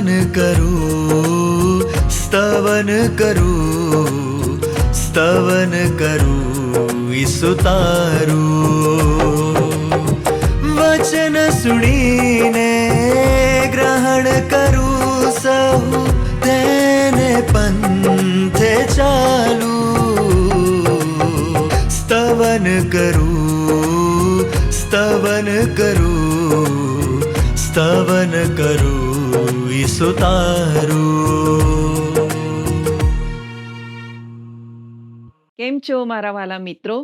સ્તવન કરું, સ્તવન કરું, સ્તવન કરું ઈસુ તારું. વચન સુણીને ગ્રહણ કરું સહુ, તેને પંથે ચાલું. સ્તવન કરું, સ્તવન કરું, સ્તવન કરું ઈસુ તારું. કેમ છો મારા વાલા મિત્રો?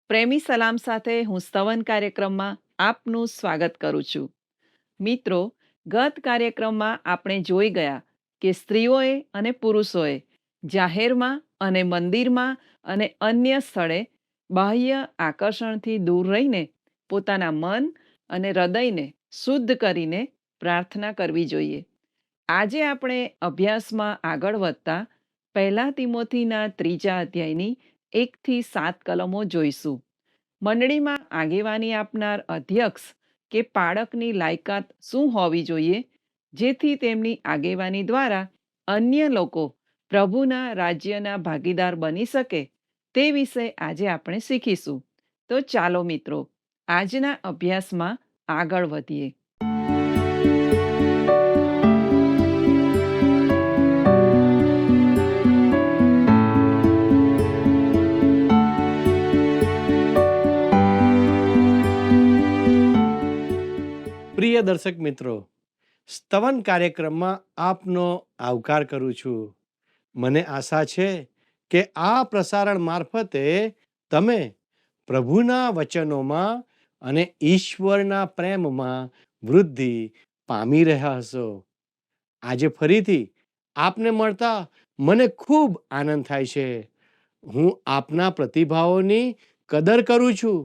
પ્રેમી સલામ સાથે હું સ્તવન કાર્યક્રમમાં આપનું સ્વાગત કરું છું. મિત્રો, ગત કાર્યક્રમમાં આપણે જોઈ ગયા કે સ્ત્રીઓએ અને પુરુષોએ જાહેરમાં અને મંદિરમાં અને અન્ય સ્થળે બાહ્ય આકર્ષણથી દૂર રહીને પોતાના મન અને હૃદયને શુદ્ધ કરીને પ્રાર્થના કરવી જોઈએ. આજે આપણે અભ્યાસમાં આગળ વધતા 1 તિમોથીના 3 અધ્યાયની 1 થી 7 કલમો જોઈશું. મંડળીમાં આગેવાની આપનાર અધ્યક્ષ કે પાળકની લાયકાત શું હોવી જોઈએ, જેથી તેમની આગેવાની દ્વારા અન્ય લોકો પ્રભુના રાજ્યના ભાગીદાર બની શકે, તે વિશે આજે આપણે શીખીશું. તો ચાલો મિત્રો, આજના અભ્યાસમાં આગળ વધીએ. પ્રિય દર્શક મિત્રો, સ્તવન કાર્યક્રમમાં આપનો આવકાર કરું છું. મને આશા છે કે આ પ્રસારણ મારફતે તમે પ્રભુના વચનોમાં અને ઈશ્વરના પ્રેમમાં વૃદ્ધિ પામી રહ્યા હશો. આજે ફરીથી આપને મળતા મને ખૂબ આનંદ થાય છે. હું આપના પ્રતિભાવોની કદર કરું છું.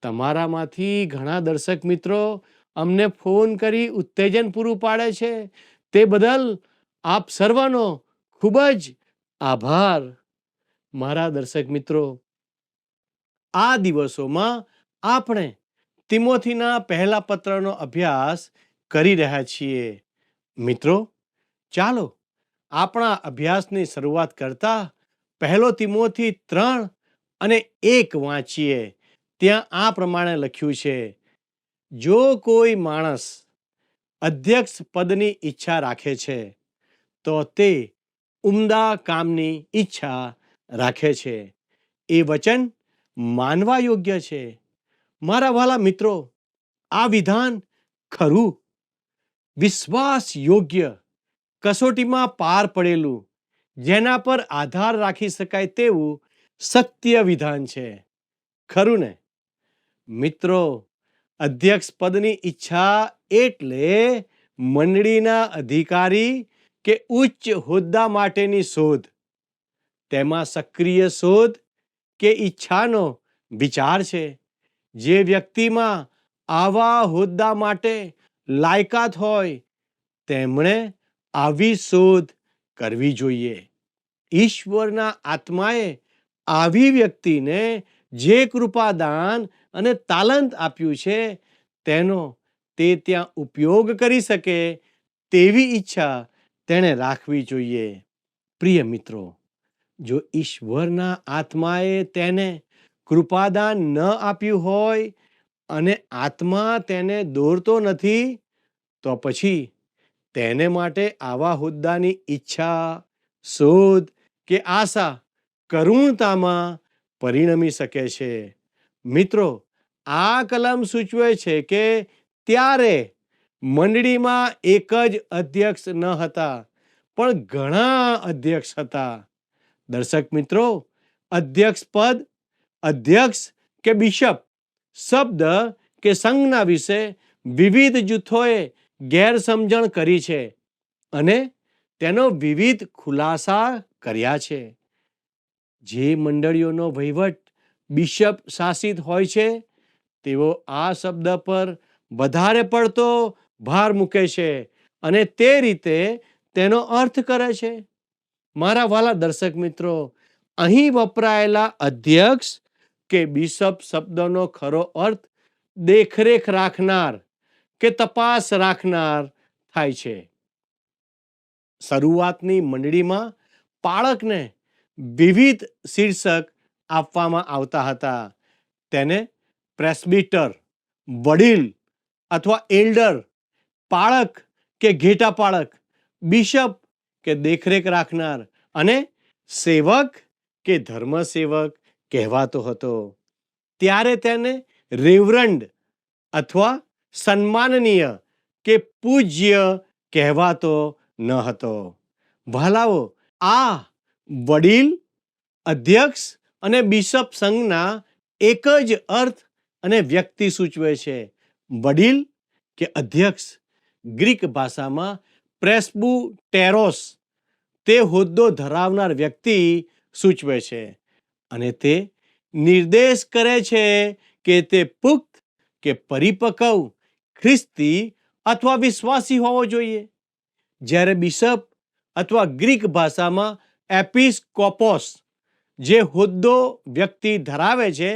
તમારામાંથી ઘણા દર્શક મિત્રો અમને ફોન કરી ઉત્તેજન પૂરું પાડે છે. તે બદલ આપ સર્વનો ખૂબ જ આભાર. મારા દર્શક મિત્રો, આ દિવસોમાં આપણે તિમોથીના પહેલા પત્રનો અભ્યાસ કરી રહ્યા છીએ. મિત્રો, ચાલો આપણા અભ્યાસની શરૂઆત કરતા 1 તિમોથી 3 અને 1 વાંચીએ. ત્યાં આ પ્રમાણે લખ્યું છે: જો કોઈ માણસ અધ્યક્ષ પદની ઈચ્છા રાખે છે, તો તે ઉમદા કામની ઈચ્છા રાખે છે. એ વચન માનવા યોગ્ય છે. મારા વાલા મિત્રો, આ વિધાન ખરું, વિશ્વાસ યોગ્ય, કસોટીમાં પાર પડેલું, જેના પર આધાર રાખી શકાય તેવું સત્ય વિધાન છે. ખરું ને? મિત્રો, અધ્યક્ષ પદની ઈચ્છા એટલે મંડળીના અધિકારી કે ઉચ્ચ હોદ્દા માટેની શોધ. તેમાં સક્રિય શોધ કે ઈચ્છાનો વિચાર છે. જે વ્યક્તિમાં આવા હોદ્દા માટે લાયકાત હોય, તેમણે આવી શોધ કરવી જોઈએ. ઈશ્વરના આત્માએ આવી વ્યક્તિને જે કૃપાદાન અને તાલંત આપ્યું છે, તેનો તે ત્યાં ઉપયોગ કરી શકે તેવી ઈચ્છા તેણે રાખવી જોઈએ. પ્રિય મિત્રો, જો ઈશ્વરના આત્માએ તેને કૃપાદાન ન આપ્યું હોય અને આત્મા તેને દોરતો નથી, તો પછી તેને માટે આવા હોદ્દાની ઈચ્છા, શોધ કે આશા કરુણતામાં પરિણમી શકે છે. મિત્રો, આ કલમ સૂચવે છે કે ત્યારે મંડળીમાં એક જ અધ્યક્ષ ન હતા, પણ ઘણા અધ્યક્ષ હતા. દર્શક મિત્રો, અધ્યક્ષ પદ, અધ્યક્ષ કે બિશપ શબ્દ કે સંજ્ઞા વિશે વિવિધ જૂથોએ ગેરસમજણ કરી છે અને તેનો વિવિધ ખુલાસા કર્યા છે. જે મંડળીઓનો વહીવટ બિશપ શાસિત હોય છે, તેઓ આ શબ્દ પર વધારે પડતો ભાર મૂકે છે અને તે રીતે તેનો અર્થ કરે છે. મારા વાલા દર્શક મિત્રો, અહીં વપરાયેલા અધ્યક્ષ કે બિશપ શબ્દનો ખરો અર્થ દેખરેખ રાખનાર કે તપાસ રાખનાર થાય છે. શરૂઆતની મંડળીમાં પાળકને વિવિધ શીર્ષક આપવામાં આવતા હતા. તેને પ્રેસ્બિટર, વડીલ અથવા એલ્ડર, પાળક કે ઘેટા પાળક, બિશપ કે દેખરેખ રાખનાર અને સેવક કે ધર્મસેવક કહેવાતો હતો. ત્યારે તેને રેવરન્ડ અથવા સન્માનનીય કે પૂજ્ય કહેવાતો ન હતો. વહાલાઓ, આ વડીલ, અધ્યક્ષ અને બિશપ સંઘના એક જ અર્થ અને વ્યક્તિ સૂચવે છે. વડીલ કે અધ્યક્ષ ગ્રીક ભાષામાં પ્રેસ્બુટેરોસ, તે હોદ્દો ધરાવનાર વ્યક્તિ સૂચવે છે અને તે નિર્દેશ કરે છે કે તે પુખ્ત કે પરિપક્વ ખ્રિસ્તી અથવા વિશ્વાસી હોવો જોઈએ. જ્યારે બિશપ અથવા ગ્રીક ભાષામાં એપિસ્કોપોસ, જે હોદ્દો વ્યક્તિ ધરાવે છે,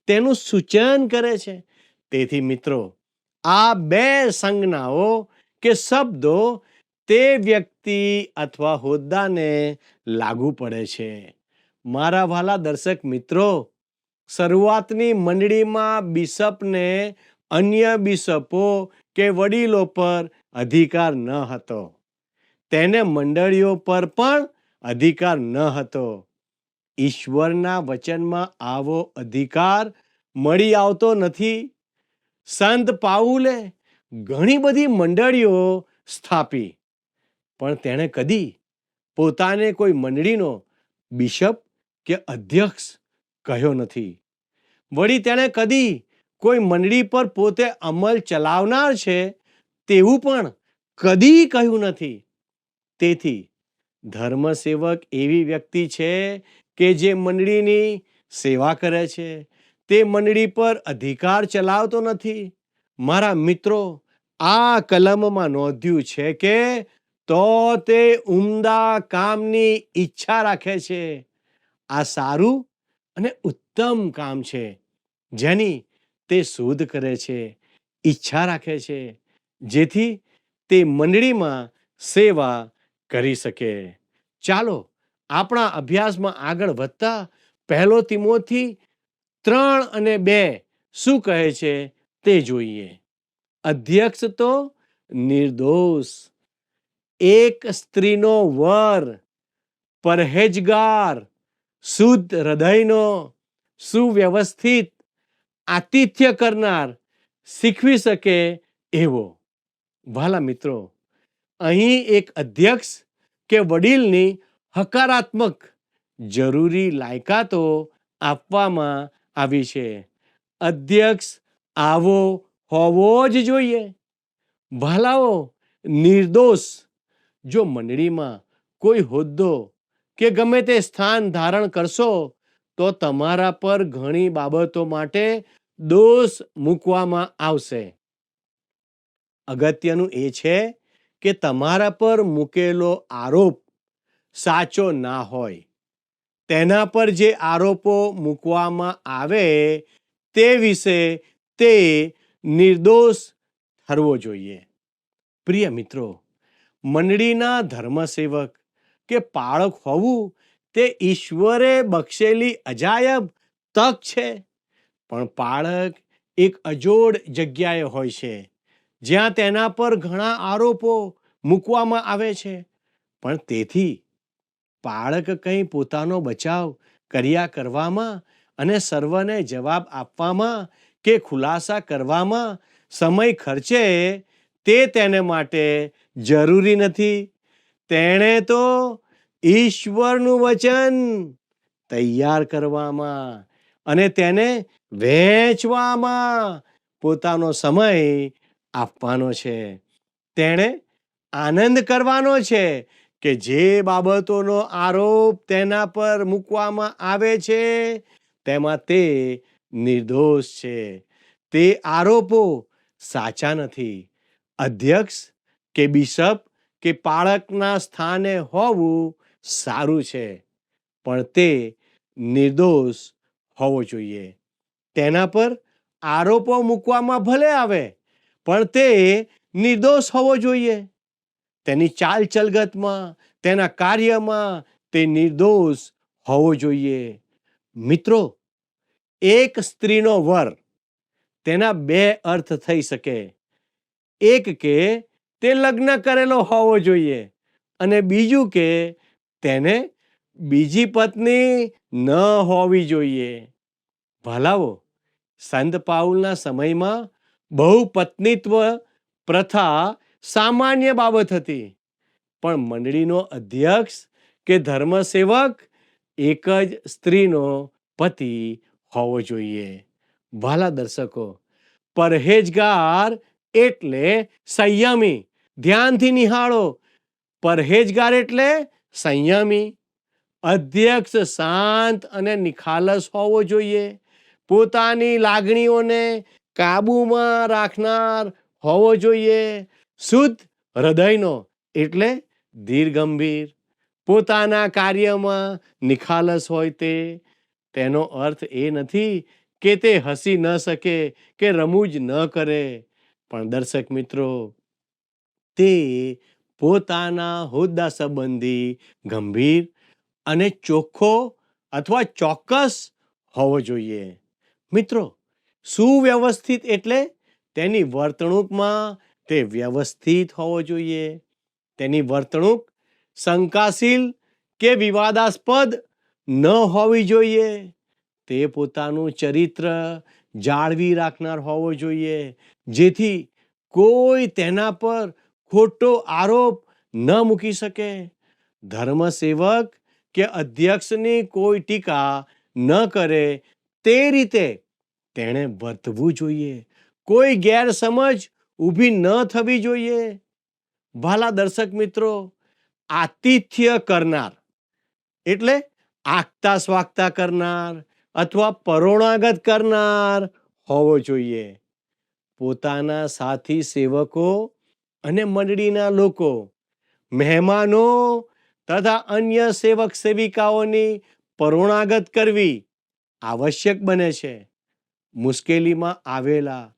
તેનું સૂચન કરે છે. તેથી મિત્રો, આ બે સંજ્ઞાઓ કે શબ્દો તે વ્યક્તિ અથવા હોદ્દાને લાગુ પડે છે. મારા વહાલા દર્શક મિત્રો, શરૂઆતની મંડળીમાં બિશપને અન્ય બિશપો કે વડીલો પર અધિકાર ન હતો. તેને મંડળીઓ પર પણ અધિકાર ન હતો. ઈશ્વરના વચનમાં આવો અધિકાર મળી આવતો નથી. સંત પાઉલે ઘણી બધી મંડળીઓ સ્થાપી, પણ તેણે કદી પોતાને કોઈ મંડળીનો બિશપ કે અધ્યક્ષ કહ્યો નથી. વળી તેણે કદી કોઈ મંડળી પર પોતે અમલ ચલાવનાર છે તેવું પણ કદી કહ્યું નથી. તેથી ધર્મસેવક એવી વ્યક્તિ છે કે જે મંડળીની સેવા કરે છે, તે મંડળી પર અધિકાર ચલાવતો નથી. મારા મિત્રો, આ કલમમાં નોંધ્યું છે કે તો તે ઉમદા કામની ઈચ્છા રાખે છે. આ સારું અને ઉત્તમ કામ છે જેની તે શોધ કરે છે, ઈચ્છા રાખે છે, જેથી તે મંડળીમાં સેવા કરી શકે. ચાલો આપણા અભ્યાસમાં આગળ વધતા 1 તિમોથી 3:2 શું કહે છે તે જોઈએ. અધ્યક્ષ તો નિર્દોષ, એક સ્ત્રીનો વર, પરહેજગાર, શુદ્ધ હૃદયનો, સુવ્યવસ્થિત, આતિથ્ય કરનાર, શીખવી શકે એવો. વહાલા મિત્રો, અહીં એક અધ્યક્ષ કે વડીલની હકારાત્મક જરૂરી લાયકાતો આપવામાં આવી છે. અધ્યક્ષ આવો હોવો જ જોઈએ. વહાલાઓ, નિર્દોષ. જો મંડળીમાં કોઈ હોદ્દો કે ગમે તે સ્થાન ધારણ કરશો તો તમારા પર ઘણી બાબતો માટે દોષ મૂકવામાં આવશે. અગત્યનું એ છે કે તમારા પર મૂકેલો આરોપ સાચો ના હોય. તેના પર જે આરોપો મૂકવામાં આવે તે વિશે તે નિર્દોષ ઠરવો જોઈએ. પ્રિય મિત્રો, મંડળીના ધર્મસેવક કે પાળક હોવું તે ઈશ્વરે બક્ષેલી અજાયબ તક છે. પણ પાળક એક અજોડ જગ્યાએ હોય છે જ્યાં તેના પર ઘણા આરોપો મૂકવામાં આવે છે. પણ તેથી પાળક કંઈ પોતાનો બચાવ કર્યા કરવામાં અને સર્વને જવાબ આપવામાં કે ખુલાસા કરવામાં સમય ખર્ચે તે તેને માટે જરૂરી નથી. તેણે તો ઈશ્વરનું વચન તૈયાર કરવામાં અને તેને વહેંચવામાં પોતાનો સમય આપવાનો છે. તેણે આનંદ કરવાનો છે કે જે બાબતોનો આરોપ તેના પર મૂકવામાં આવે છે તેમાં તે નિર્દોષ છે. તે આરોપો સાચા નથી. અધ્યક્ષ કે બિશપ કે પાળકના સ્થાને હોવું સારું છે, પણ તે નિર્દોષ હોવો જોઈએ. તેના પર આરોપો મૂકવામાં ભલે આવે, પણ તે નિર્દોષ હોવો જોઈએ. તેની ચાલ ચલગતમાં, તેના કાર્યમાં તે નિર્દોષ હોવો જોઈએ. મિત્રો, એક સ્ત્રીનો વર તેના બે અર્થ થઈ શકે. એક કે તે લગ્ન કરેલો હોવો જોઈએ અને બીજું કે તેને બીજી પત્ની ન હોવી જોઈએ. ભલાવો, સંત પાઉલના સમયમાં બહુપત્નીત્વ પ્રથા સામાન્ય બાબત હતી, પણ મંડળીનો અધ્યક્ષ કે ધર્મસેવક એક જ સ્ત્રીનો પતિ હોવો જોઈએ. ભલા દર્શકો, પરહેજગાર એટલે સંયમી. ધ્યાનથી નિહાળો, પરહેજગાર એટલે સંયમી. અધ્યક્ષ શાંત અને નિખાલસ હોવો જોઈએ. પોતાની લાગણીઓને કાબૂમાં રાખનાર હોવો જોઈએ. શુદ્ધ હૃદયનો એટલે ધીરગંભીર. પોતાના કાર્યમાં નિખાલસ હોય તેનો અર્થ એ નથી કે તે હસી ન શકે કે રમૂજ ન કરે, પણ દર્શક મિત્રો, તે પોતાના હોદ્દા સંબંધી ગંભીર અને ચોખ્ખો અથવા ચોક્કસ હોવો જોઈએ. મિત્રો, સુવ્યવસ્થિત એટલે તેની વર્તણૂકમાં તે વ્યવસ્થિત હોવો જોઈએ. તેની વર્તણૂક શંકાશીલ કે વિવાદાસ્પદ ન હોવી જોઈએ. તે પોતાનું ચરિત્ર જાળવી રાખનાર હોવો જોઈએ, જેથી કોઈ તેના પર ખોટો આરોપ ન મૂકી શકે. ધર્મસેવક કે અધ્યક્ષની કોઈ ટીકા ન કરે તે રીતે તેણે વર્તવું જોઈએ. કોઈ ગેરસમજ ઊભી ન થવી જોઈએ. ભલા દર્શક મિત્રો, આતિથ્ય કરનાર એટલે આગતા સ્વાગતા કરનાર અથવા પરોણાગત કરનાર હોવો જોઈએ. પોતાના સાથી સેવકો અને મંડળીના લોકો, મહેમાનો તથા અન્ય સેવક સેવિકાઓની પરોણાગત કરવી આવશ્યક બને છે. મુશ્કેલીમાં આવેલા,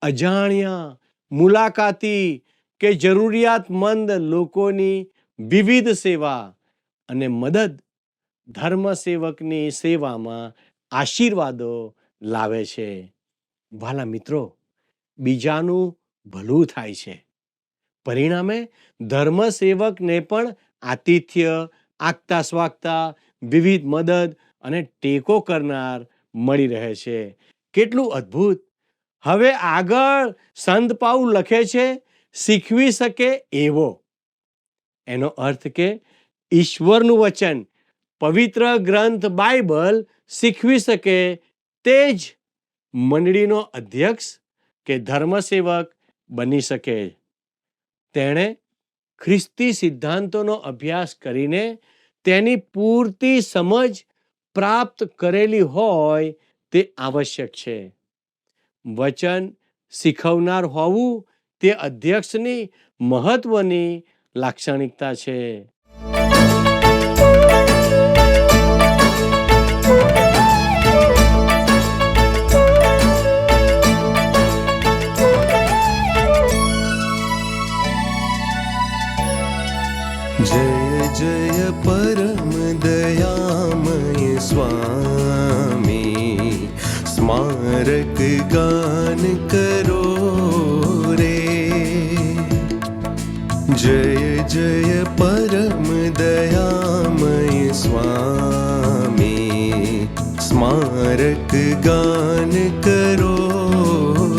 અજાણ્યા, મુલાકાતી કે જરૂરિયાતમંદ લોકોની વિવિધ સેવા અને મદદ ધર્મસેવકની સેવામાં આશીર્વાદો લાવે છે. વાલા મિત્રો, બીજાનું ભલું થાય છે. પરિણામે ધર્મસેવકને પણ આતિથ્ય, આગતા સ્વાગતા, વિવિધ મદદ અને ટેકો કરનાર મળી રહે છે. કેટલું અદ્ભુત! હવે આગળ સંત પાઉલ લખે છે, શીખવી શકે એવો. એનો અર્થ કે ઈશ્વરનું વચન, પવિત્ર ગ્રંથ બાઇબલ શીખવી શકે તે જ મંડળીનો અધ્યક્ષ કે ધર્મસેવક બની શકે. તેણે ખ્રિસ્તી સિદ્ધાંતોનો અભ્યાસ કરીને તેની પૂરતી સમજ પ્રાપ્ત કરેલી હોય તે આવશ્યક છે. વચન શીખવનાર હોવું તે અધ્યક્ષની મહત્વની લાક્ષણિકતા છે. जय जय परम दयामय स्वामी, स्मारक गान करो रे. जय जय परम दयामय स्वामी, स्मारक गान करो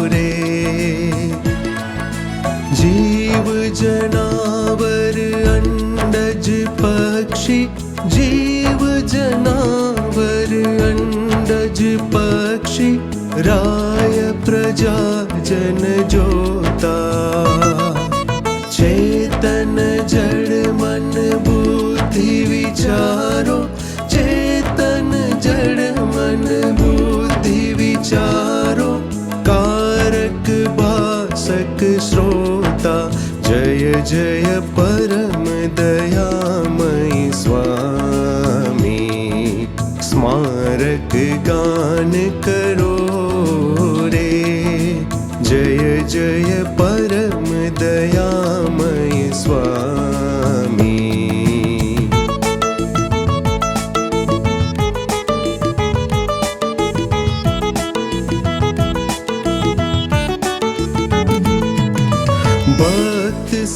रे. जीव जनावर अंडज पक्षी, जीव जनावर अंडज पक्षी, राय प्रजा जन जोता. चेतन जड़ मन बुद्धि विचारो, चेतन जड़ मन बुद्धि विचारो, कारक भासक श्रोता. जय जय परम दयामय स्वामी, स्मारक गान करो रे. जय जय परम दयामय स्वामी.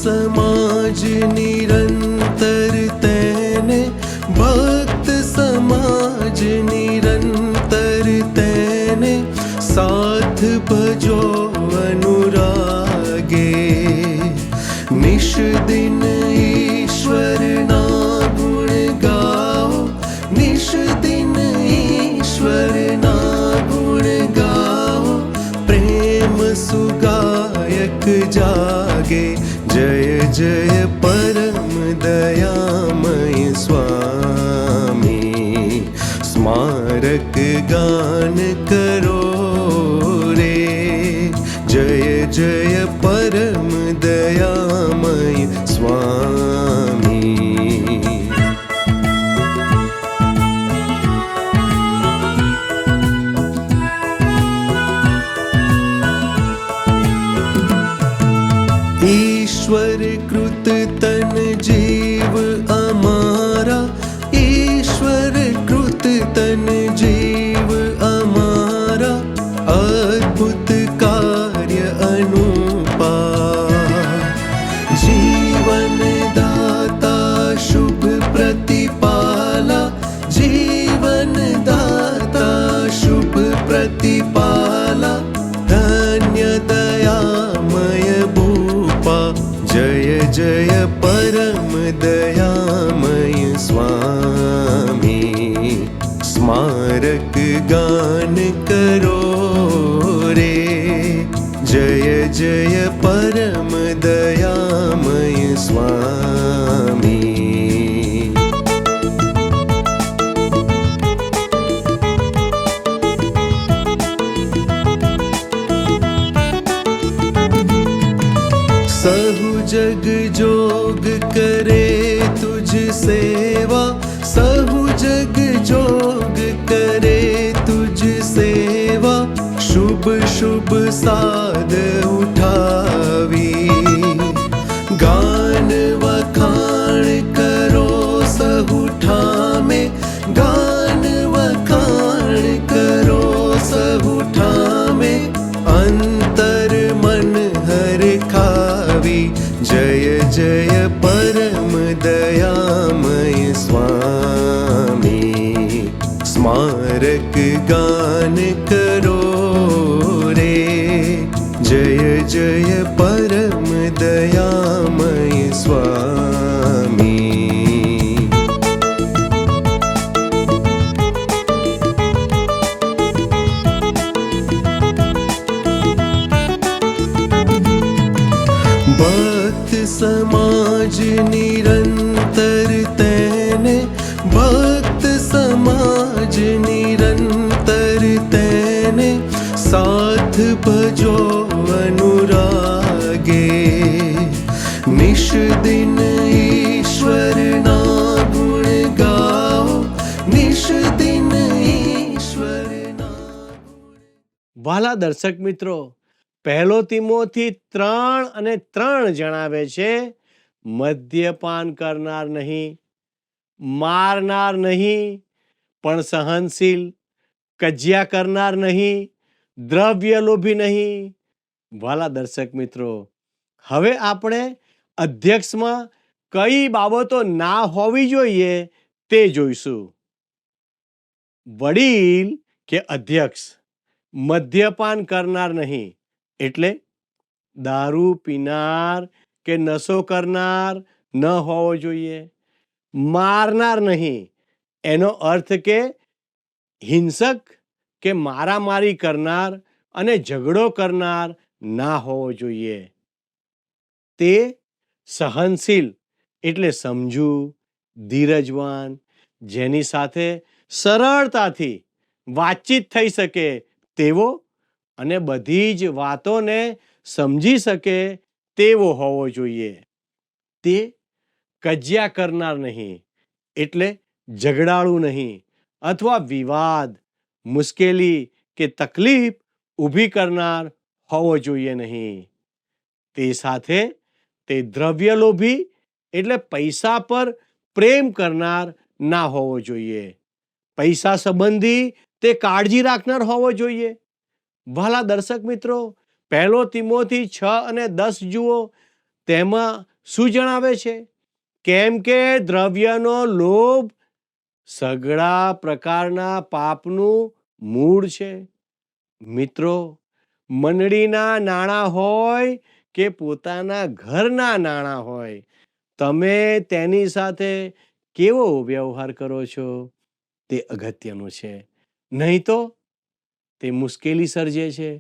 સમાજ નિરંતર તેને, ભક્ત સમાજ નિરંતર તેને, સાથ ભજો અનુરાગે. નિશ દિન ઈશ્વરના ગુણ ગાઓ, નિશ દિન ઈશ્વરના ગુણ ગાઓ, પ્રેમ સુગાયક જાગે. જય જય પરમ દયામય સ્વામી, સ્મારક ગાન કરો રે. જય જય પરમ દયામય સ્વામી. ઈશ્વર કૃત તન જીવ અમારા, ઈશ્વર કૃત તન જીવ અમારા, અદ્ભુત કાર્ય અનુપા. જીવન દાતા શુભ પ્રતિપાલા, જીવન દાતા શુભ પ્રતિપાલા, ધન્ય દયામય ભૂપા. જય જય પરમ દયામય સ્વામી, સ્મારક ગાન કરો રે. જય જય પરમ દયામય સ્વામી. सहु जग जोग करे तुझ सेवा, सहु जग जोग करे तुझ सेवा, शुभ शुभ साध उठावी. गान वखाण करो सहु ठामे, गान वखाण करो सहु ठामे, अंतर मन हर खावी. जय जय परम दयामय स्वामी, स्मारक गान करो रे. जय जय परम दयामय स्वामी. ભક્ત સમાજ નિરંતર તેને, ભક્ત સમાજ નિરંતર તેને, સાથ ભજો અનુરાગે. નિશ દિન ઈશ્વરના ગુણ ગાઓ, નિશ દિન ઈશ્વરના. વાલા દર્શક મિત્રો, 1 તિમોથી 3:3 જણાવે છે, મદ્યપાન કરનાર નહીં, મારનાર નહીં, પણ સહનશીલ, કજિયા કરનાર નહીં, દ્રવ્ય લોભી નહીં. વાલા દર્શક મિત્રો, હવે આપણે અધ્યક્ષમાં કઈ બાબતો ના હોવી જોઈએ તે જોઈશું. વડીલ કે અધ્યક્ષ મદ્યપાન કરનાર નહીં, એટલે દારૂ પીનાર કે નશો કરનાર ન હોવો જોઈએ. મારનાર નહીં, એનો અર્થ કે હિંસક કે મારામારી કરનાર અને ઝઘડો કરનાર ના હોવો જોઈએ. તે સહનશીલ એટલે સમજુ, ધીરજવાન, જેની સાથે સરળતાથી વાતચીત થઈ શકે તેવો અને બધી જ વાતોને સમજી શકે તેવો હોવો જોઈએ. તે કજિયા કરનાર નહીં, એટલે ઝઘડાળું નહીં અથવા વિવાદ, મુશ્કેલી કે તકલીફ ઊભી કરનાર હોવો જોઈએ નહીં. તે સાથે તે દ્રવ્ય લોભી એટલે પૈસા પર પ્રેમ કરનાર ના હોવો જોઈએ. પૈસા સંબંધી તે કાળજી રાખનાર હોવો જોઈએ. વાલા દર્શક મિત્રો, 1 તિમોથી 6 અને 10 જુઓ, તેમાં શું જણાવે છે? કેમ કે દ્રવ્યનો લોભ સઘળા પ્રકારના પાપનું મૂળ છે. મિત્રો, મંડળીના નાણાં હોય કે પોતાના ઘરના નાણાં હોય, તમે તેની સાથે કેવો વ્યવહાર કરો છો તે અગત્યનું છે. નહીં તો તે મુશ્કેલી સર્જે છે.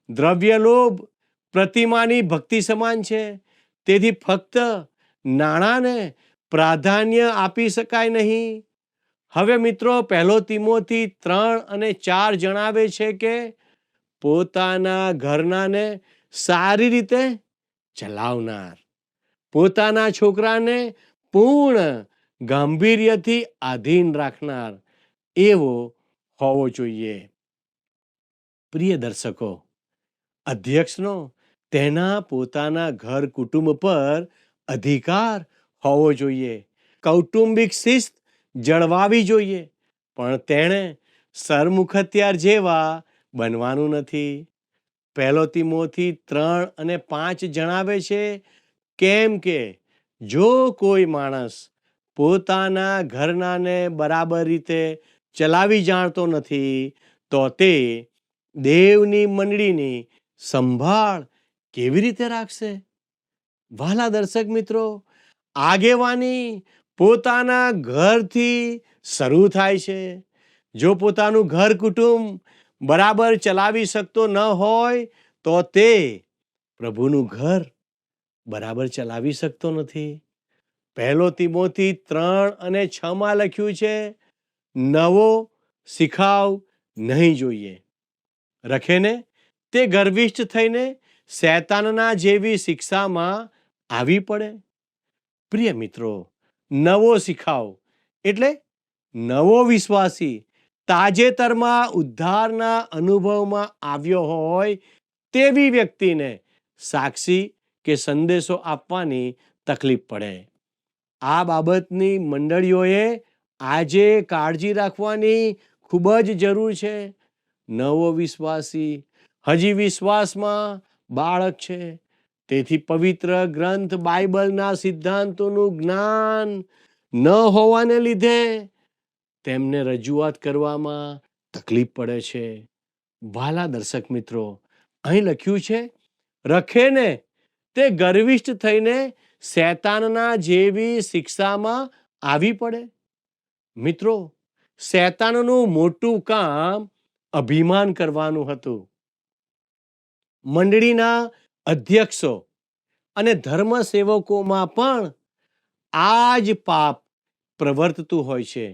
દ્રવ્ય લોભ પ્રતિમાની ભક્તિ સમાન છે. તેથી ફક્ત નાણાંને પ્રાધાન્ય આપી શકાય નહીં. હવે મિત્રો, 1 તિમોથી 3:4 જણાવે છે કે પોતાના ઘરનાને સારી રીતે ચલાવનાર, પોતાના છોકરાને પૂર્ણ ગાંભીર્યથી આધીન રાખનાર એવો હોવો જોઈએ. પ્રિય દર્શકો, અધ્યક્ષનો તેના પોતાના ઘર કુટુંબ પર અધિકાર હોવો જોઈએ. કૌટુંબિક શિસ્ત જળવાવી જોઈએ, પણ તેણે સરમુખત્યાર જેવા બનવાનું નથી. 1 તિમોથી 3:5 જણાવે છે, કેમ કે જો કોઈ માણસ પોતાના ઘરનાને બરાબર રીતે ચલાવી જાણતો નથી, તો તે દેવની મંડળીની સંભાળ કેવી રીતે રાખશે? વહાલા દર્શક મિત્રો, આગેવાની પોતાના ઘરથી શરૂ થાય છે. જો પોતાનું ઘર કુટુંબ બરાબર ચલાવી શકતો ન હોય, તો તે પ્રભુનું ઘર બરાબર ચલાવી શકતો નથી. 1 તિમોથી 3:6 લખ્યું છે, નવો શીખાવ નહીં જોઈએ. રખેને તે ગર્વિષ્ઠ થઈને શૈતાનના જેવી શિક્ષામાં આવી પડે. પ્રિય મિત્રો, નવો શીખાવ એટલે નવો વિશ્વાસી તાજેતરમાં ઉદ્ધારના અનુભવમાં આવ્યો હોય તેવી વ્યક્તિને સાક્ષી કે સંદેશો આપવાની તકલીફ પડે. આ બાબતની મંડળીઓએ આજે કાળજી રાખવાની ખૂબ જ જરૂર છે. નવો વિશ્વાસી હજી વિશ્વાસમાં બાળક છે. તેથી પવિત્ર ગ્રંથ બાઇબલના સિદ્ધાંતોનું જ્ઞાન ન હોવાને લીધે તેમને રજૂઆત કરવામાં તકલીફ પડે છે. વહાલા દર્શક મિત્રો, અહીં લખ્યું છે, રખેને તે ગર્વિષ્ઠ થઈને શૈતાનના જેવી શિક્ષામાં આવી પડે. મિત્રો, શૈતાનનું મોટું કામ અભિમાન કરવાનું હતું. મંડળીના અધ્યક્ષો અને ધર્મ સેવકોમાં પણ આ જ પાપ પ્રવર્તતું હોય છે.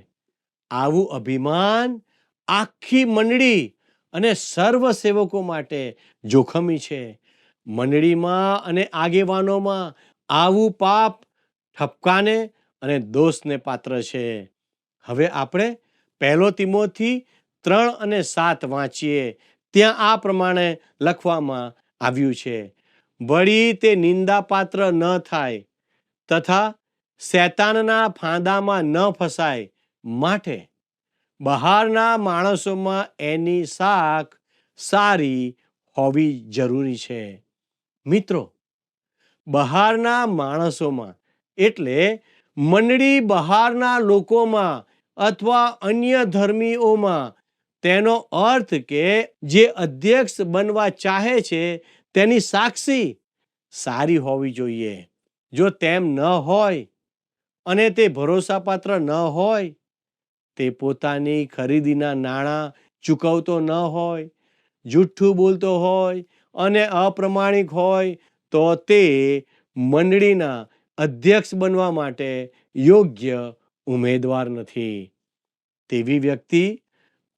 આવું અભિમાન આખી મંડળી અને સર્વ સેવકો માટે જોખમી છે. મંડળીમાં અને આગેવાનોમાં આવું પાપ ઠપકાને અને દોષને પાત્ર છે. હવે આપણે 1 તિમોથી 3:7 વાંચીએ. ત્યાં આ પ્રમાણે લખવામાં આવ્યું છે, વળી તે નિંદાપાત્ર ન થાય તથા શૈતાનના ફાંદામાં ન ફસાય માટે બહારના માણસોમાં એની સાખ સારી હોવી જરૂરી છે. મિત્રો, બહારના માણસોમાં એટલે મંડળી બહારના લોકોમાં અથવા અન્ય ધર્મીઓમાં, તેનો અર્થ કે જે અધ્યક્ષ બનવા ચાહે છે તેની સાક્ષી સારી હોવી જોઈએ. જો તેમ ન હોય અને તે ભરોસાપાત્ર ન હોય, તે પોતાની ખરીદીના નાણાં ચૂકવતો ન હોય, જૂઠું બોલતો હોય અને અપ્રમાણિક હોય, તો તે મંડળીના અધ્યક્ષ બનવા માટે યોગ્ય ઉમેદવાર નથી. તેવી વ્યક્તિ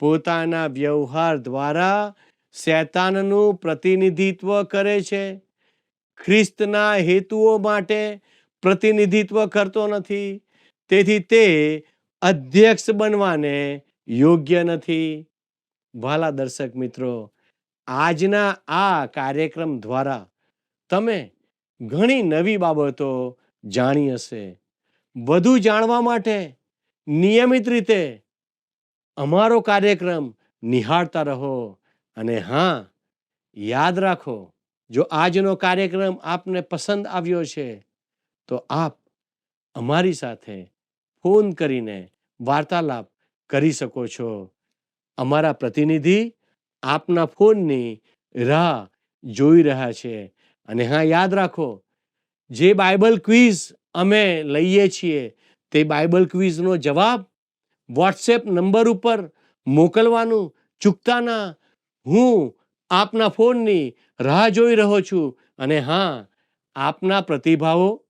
પોતાના વ્યવહાર દ્વારા શૈતાનનું પ્રતિનિધિત્વ કરે છે. ખ્રિસ્તના હેતુઓ માટે પ્રતિનિધિત્વ કરતો નથી. તેથી તે અધ્યક્ષ બનવાને યોગ્ય નથી. વહાલા દર્શક મિત્રો, આજના આ કાર્યક્રમ દ્વારા તમે ઘણી નવી બાબતો જાણી હશે. વધુ જાણવા માટે નિયમિત રીતે અમારો કાર્યક્રમ નિહાળતા રહો. અને હા, યાદ રાખો, જો આજનો કાર્યક્રમ આપને પસંદ આવ્યો છે તો આપ અમારી સાથે ફોન કરીને વાર્તાલાપ કરી શકો છો. અમારા પ્રતિનિધિ આપના ફોનની રાહ જોઈ રહ્યા છે. અને હા, યાદ રાખો, જે બાઇબલ ક્વિઝ અમે લઈએ છીએ તે બાઇબલ ક્વિઝનો જવાબ વોટ્સએપ નંબર ઉપર મોકલવાનું ચૂકતા ના. હું આપના ફોનની રાહ જોઈ રહ્યો છું. અને હા, આપના પ્રતિભાવો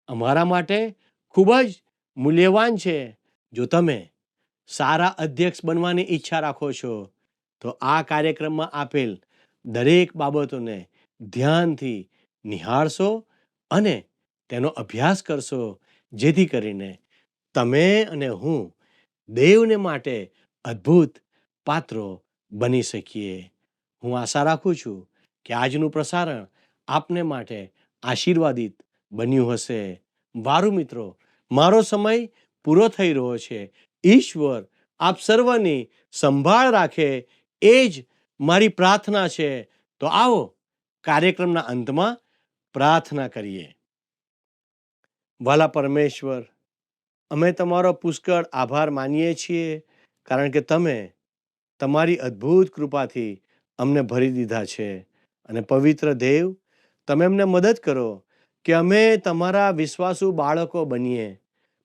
અમારા માટે ખૂબ જ મૂલ્યવાન છે. જો તમે સારા અધ્યક્ષ બનવાની ઈચ્છા રાખો છો તો આ કાર્યક્રમમાં આપેલ દરેક બાબતોને ધ્યાનથી નિહાળશો અને તેનો અભ્યાસ કરશો, જેથી કરીને તમે અને હું દેવને માટે અદ્ભુત પાત્રો બની શકીએ. હું આશા રાખું છું કે આજનું પ્રસારણ આપને માટે આશીર્વાદિત બન્યું હશે. વારું મિત્રો, મારો સમય પૂરો થઈ રહ્યો છે. ઈશ્વર આપ સર્વની સંભાળ રાખે, એ જ મારી પ્રાર્થના છે. તો આવો કાર્યક્રમના અંતમાં પ્રાર્થના કરીએ. વાલા પરમેશ્વર, અમે તમારો પુષ્કળ આભાર માનીએ છીએ, કારણ કે તમે તમારી અદ્ભુત કૃપાથી અમને ભરી દીધા છે. અને પવિત્ર દેવ, તમે અમને મદદ કરો કે અમે તમારા વિશ્વાસુ બાળકો બનીએ.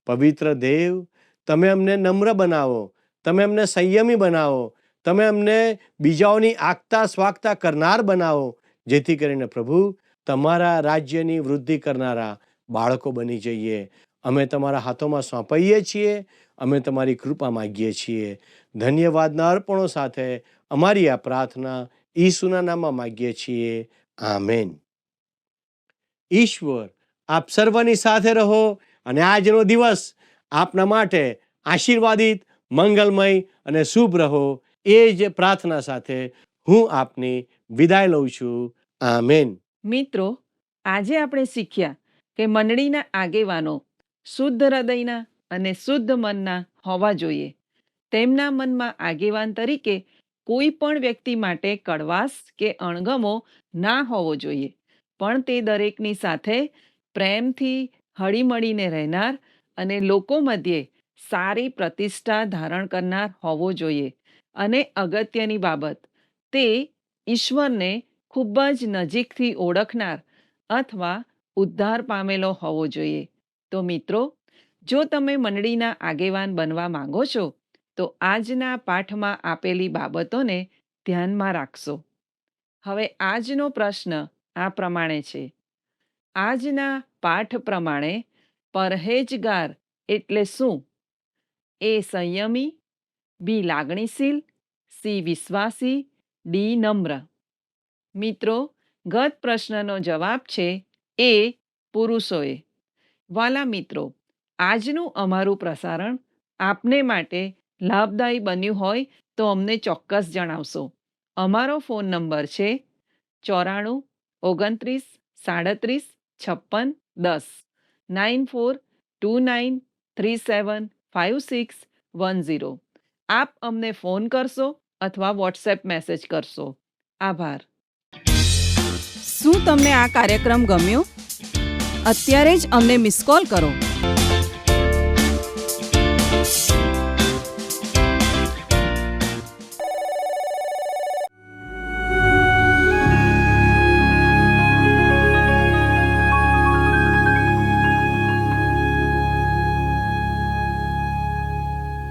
પવિત્ર દેવ, તમે અમને નમ્ર બનાવો, તમે અમને સંયમી બનાવો, તમે અમને બીજાઓની આગતા સ્વાગતા કરનાર બનાવો, જેથી કરીને પ્રભુ તમારા રાજ્યની વૃદ્ધિ કરનારા બાળકો બની જઈએ. અમે તમારા હાથોમાં સોંપાઈએ છીએ. અમે તમારી કૃપા માગીએ છીએ. ધન્યવાદના અર્પણો સાથે અમારી આ પ્રાર્થના ઈસુના નામમાં માગીએ છીએ. આમેન. ઈશ્વર આપ સર્વની સાથે રહો અને આજનો દિવસ આપના માટે આશીર્વાદિત, મંગલમય અને શુભ રહો. એ જ પ્રાર્થના સાથે હું આપની વિદાય લઉં છું. આમેન. મિત્રો, આજે આપણે શીખ્યા કે મંડળીના આગેવાનો શુદ્ધ હૃદયના અને શુદ્ધ મનના હોવા જોઈએ. તેમના મનમાં આગેવાન તરીકે કોઈ પણ વ્યક્તિ માટે કડવાશ કે અણગમો ના હોવો જોઈએ, પણ તે દરેકની સાથે પ્રેમથી હળીમળીને રહેનાર અને લોકો મધ્યે સારી પ્રતિષ્ઠા ધારણ કરનાર હોવો જોઈએ. અને અગત્યની બાબત, તે ઈશ્વરને ખૂબ જ નજીકથી ઓળખનાર અથવા ઉદ્ધાર પામેલો હોવો જોઈએ. તો મિત્રો, જો તમે મંડળીના આગેવાન બનવા માંગો છો તો આજના પાઠમાં આપેલી બાબતોને ધ્યાનમાં રાખશો. હવે આજનો પ્રશ્ન આ પ્રમાણે છે. આજના પાઠ પ્રમાણે પરહેજગાર એટલે શું? એ સંયમી, બી લાગણીશીલ, સી વિશ્વાસી, ડી નમ્ર. મિત્રો, ગત પ્રશ્નનો જવાબ છે એ પુરુષોએ. વાલા મિત્રો, આજનું અમારું પ્રસારણ આપને માટે લાભદાયી બન્યું હોય તો અમને ચોક્કસ જણાવશો. અમારો ફોન નંબર છે 94 29 37 56 10, 9429375610. આપ અમને ફોન કરશો અથવા વોટ્સએપ મેસેજ કરશો. આભાર. શું તમને આ કાર્યક્રમ ગમ્યો? અત્યારે જ અમને મિસ કોલ કરો.